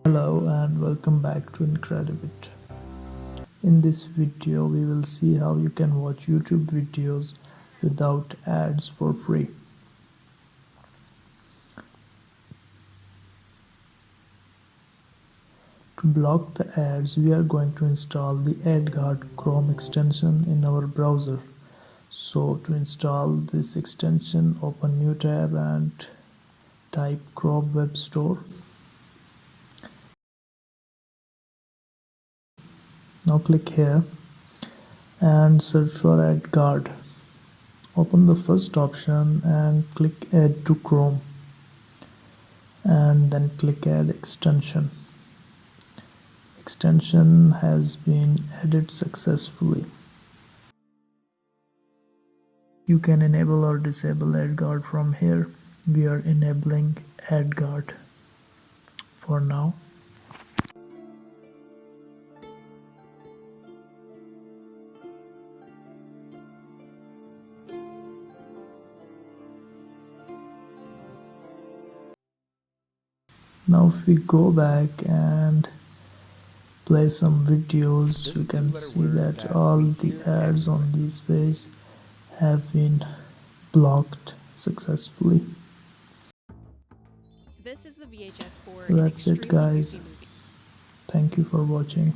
Hello and welcome back to IncrediBit. In this video we will see how you can watch YouTube videos without ads for free. To block the ads, we are going to install the adguard Chrome extension in our browser. So to install this extension, open new tab and type Chrome Web Store. Now click here and search for adguard. Open the first option and click add to Chrome and then click add extension. Extension has been added successfully. You can enable or disable adguard from here. We are enabling adguard for now. Now if we go back and play some videos, we can see that all the ads on this page have been blocked successfully. This is the VHS for So that's it guys. Thank you for watching.